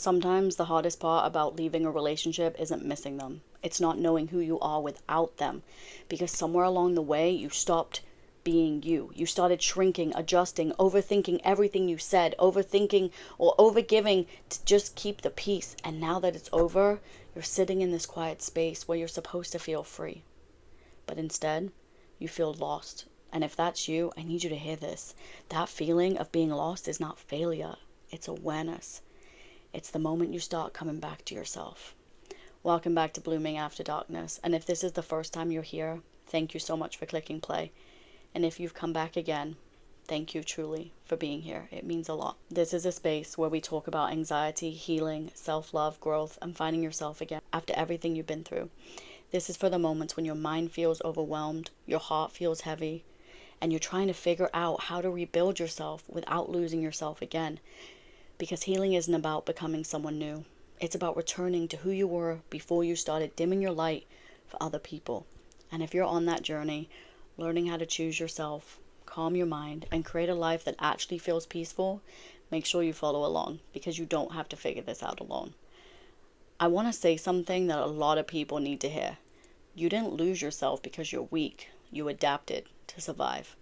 Sometimes the hardest part about leaving a relationship isn't missing them. It's not knowing who you are without them. Because somewhere along the way, you stopped being you. You started shrinking, adjusting, overthinking everything you said, overthinking or overgiving to just keep the peace. And now that it's over, you're sitting in this quiet space where you're supposed to feel free. But instead, you feel lost. And if that's you, I need you to hear this. That feeling of being lost is not failure. It's awareness. It's the moment you start coming back to yourself. Welcome back to Blooming After Darkness. And if this is the first time you're here, thank you so much for clicking play. And if you've come back again, thank you truly for being here. It means a lot. This is a space where we talk about anxiety, healing, self-love, growth, and finding yourself again after everything you've been through. This is for the moments when your mind feels overwhelmed, your heart feels heavy, and you're trying to figure out how to rebuild yourself without losing yourself again. Because healing isn't about becoming someone new. It's about returning to who you were before you started dimming your light for other people. And if you're on that journey, learning how to choose yourself, calm your mind, and create a life that actually feels peaceful, make sure you follow along, because you don't have to figure this out alone. I want to say something that a lot of people need to hear. You didn't lose yourself because you're weak. You adapted to survive.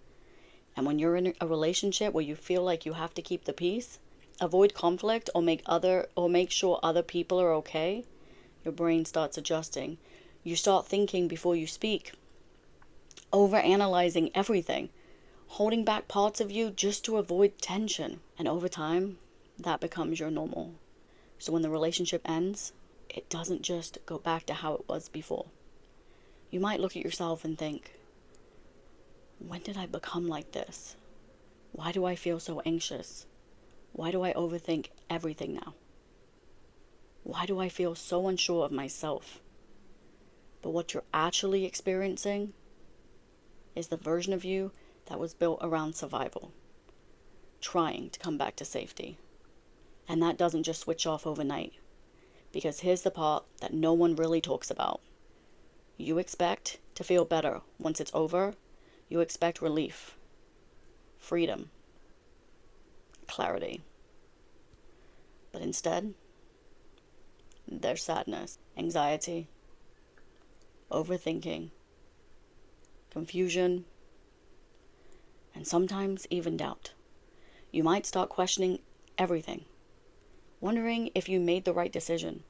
And when you're in a relationship where you feel like you have to keep the peace, avoid conflict, or make sure other people are okay, your brain starts adjusting. You start thinking before you speak, overanalyzing everything, holding back parts of you just to avoid tension. And over time, that becomes your normal. So when the relationship ends, it doesn't just go back to how it was before. You might look at yourself and think, when did I become like this? Why do I feel so anxious? Why do I overthink everything now? Why do I feel so unsure of myself? But what you're actually experiencing is the version of you that was built around survival, trying to come back to safety. And that doesn't just switch off overnight. Because here's the part that no one really talks about. You expect to feel better once it's over. You expect relief, freedom, clarity. But instead, there's sadness, anxiety, overthinking, confusion, and sometimes even doubt. You might start questioning everything, wondering if you made the right decision,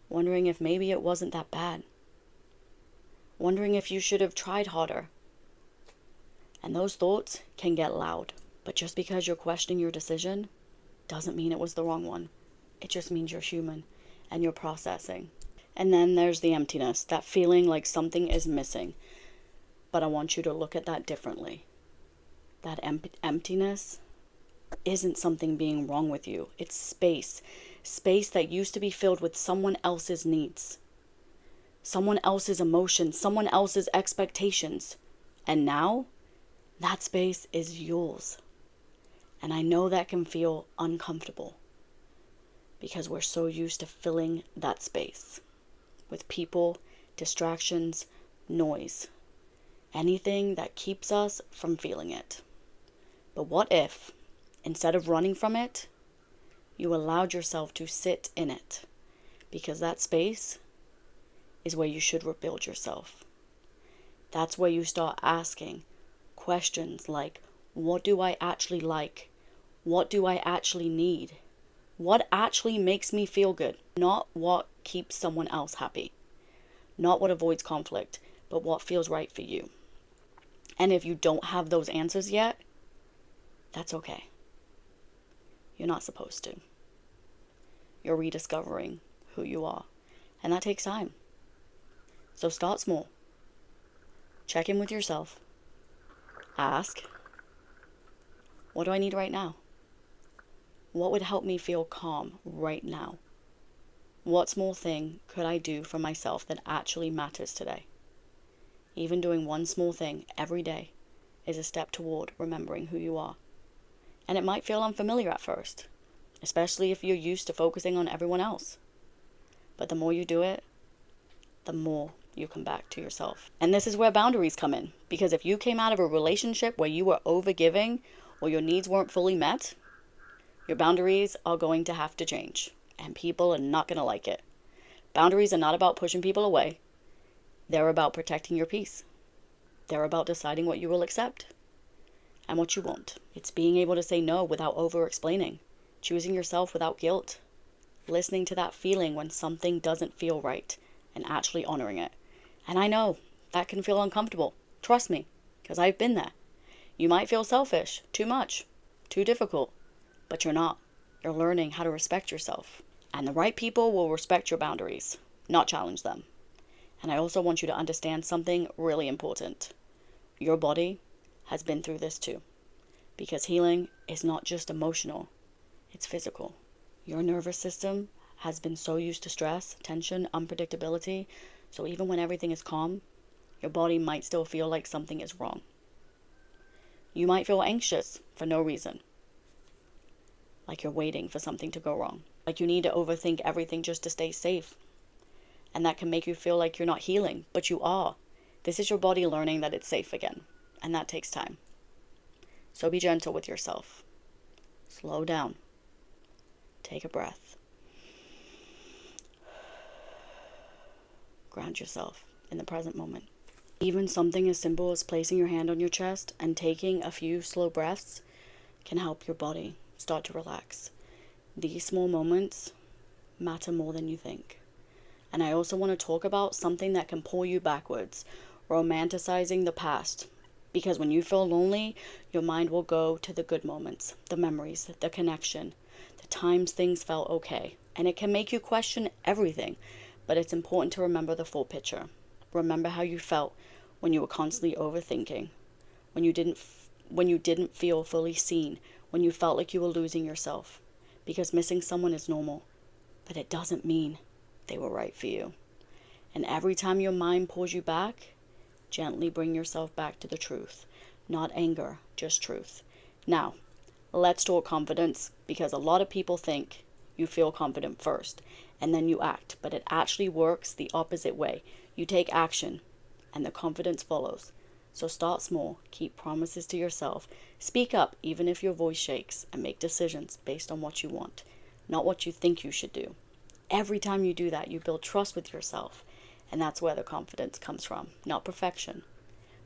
wondering if maybe it wasn't that bad, wondering if you should have tried harder. And those thoughts can get loud. But just because you're questioning your decision doesn't mean it was the wrong one. It just means you're human and you're processing. And then there's the emptiness, that feeling like something is missing. But I want you to look at that differently. That emptiness isn't something being wrong with you. It's space. Space that used to be filled with someone else's needs, someone else's emotions, someone else's expectations. And now, that space is yours. And I know that can feel uncomfortable because we're so used to filling that space with people, distractions, noise, anything that keeps us from feeling it. But what if, instead of running from it, you allowed yourself to sit in it? Because that space is where you should rebuild yourself. That's where you start asking questions like, what do I actually like? What do I actually need? What actually makes me feel good? Not what keeps someone else happy. Not what avoids conflict, but what feels right for you. And if you don't have those answers yet, that's okay. You're not supposed to. You're rediscovering who you are. And that takes time. So start small. Check in with yourself. Ask, what do I need right now? What would help me feel calm right now? What small thing could I do for myself that actually matters today? Even doing one small thing every day is a step toward remembering who you are. And it might feel unfamiliar at first, especially if you're used to focusing on everyone else. But the more you do it, the more you come back to yourself. And this is where boundaries come in. Because if you came out of a relationship where you were overgiving or your needs weren't fully met, Your boundaries are going to have to change, and people are not going to like it. Boundaries are not about pushing people away. They're about protecting your peace. They're about deciding what you will accept and what you won't. It's being able to say no without over-explaining, choosing yourself without guilt, listening to that feeling when something doesn't feel right, and actually honoring it. And I know that can feel uncomfortable. Trust me, because I've been there. You might feel selfish, too much, too difficult, but you're not. You're learning how to respect yourself. And the right people will respect your boundaries, not challenge them. And I also want you to understand something really important. Your body has been through this too. Because healing is not just emotional, it's physical. Your nervous system has been so used to stress, tension, unpredictability, so even when everything is calm, your body might still feel like something is wrong. You might feel anxious for no reason, like you're waiting for something to go wrong, like you need to overthink everything just to stay safe. And that can make you feel like you're not healing, but you are. This is your body learning that it's safe again, and that takes time. So be gentle with yourself. Slow down. Take a breath. Ground yourself in the present moment. Even something as simple as placing your hand on your chest and taking a few slow breaths can help your body start to relax. These small moments matter more than you think. And I also want to talk about something that can pull you backwards, romanticizing the past. Because when you feel lonely, your mind will go to the good moments, the memories, the connection, the times things felt okay. And it can make you question everything, but it's important to remember the full picture. Remember how you felt when you were constantly overthinking, when you didn't feel fully seen, when you felt like you were losing yourself. Because missing someone is normal, but it doesn't mean they were right for you. And every time your mind pulls you back, gently bring yourself back to the truth. Not anger, just truth. Now, let's talk confidence, because a lot of people think you feel confident first, and then you act, but it actually works the opposite way. You take action, and the confidence follows. So start small, keep promises to yourself, speak up even if your voice shakes, and make decisions based on what you want, not what you think you should do. Every time you do that, you build trust with yourself, and that's where the confidence comes from. Not perfection,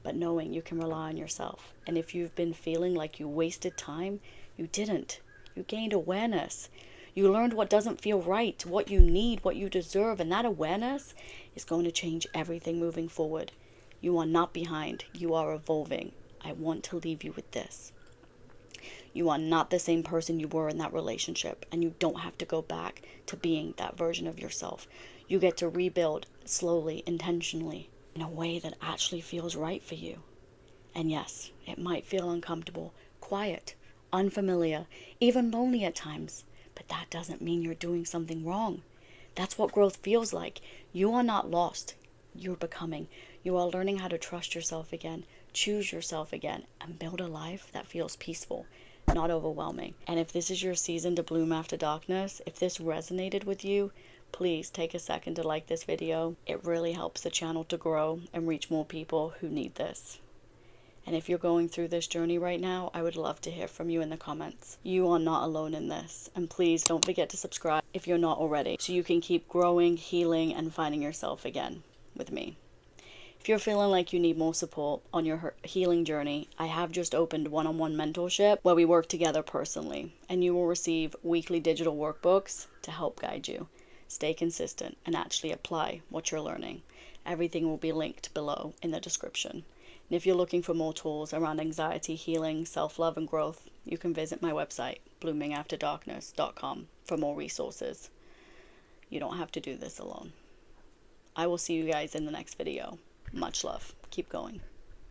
but knowing you can rely on yourself. And if you've been feeling like you wasted time, you didn't. You gained awareness. You learned what doesn't feel right, what you need, what you deserve, and that awareness is going to change everything moving forward. You are not behind. You are evolving. I want to leave you with this. You are not the same person you were in that relationship, and you don't have to go back to being that version of yourself. You get to rebuild slowly, intentionally, in a way that actually feels right for you. And yes, it might feel uncomfortable, quiet, unfamiliar, even lonely at times, but that doesn't mean you're doing something wrong. That's what growth feels like. You are not lost. You're becoming. You are learning how to trust yourself again, choose yourself again, and build a life that feels peaceful, not overwhelming. And if this is your season to bloom after darkness, if this resonated with you, please take a second to like this video. It really helps the channel to grow and reach more people who need this. And if you're going through this journey right now, I would love to hear from you in the comments. You are not alone in this. And please don't forget to subscribe if you're not already, so you can keep growing, healing, and finding yourself again with me. If you're feeling like you need more support on your healing journey, I have just opened one-on-one mentorship where we work together personally, and you will receive weekly digital workbooks to help guide you. Stay consistent and actually apply what you're learning. Everything will be linked below in the description. And if you're looking for more tools around anxiety, healing, self-love, and growth, you can visit my website, bloomingafterdarkness.com, for more resources. You don't have to do this alone. I will see you guys in the next video. Much love. Keep going.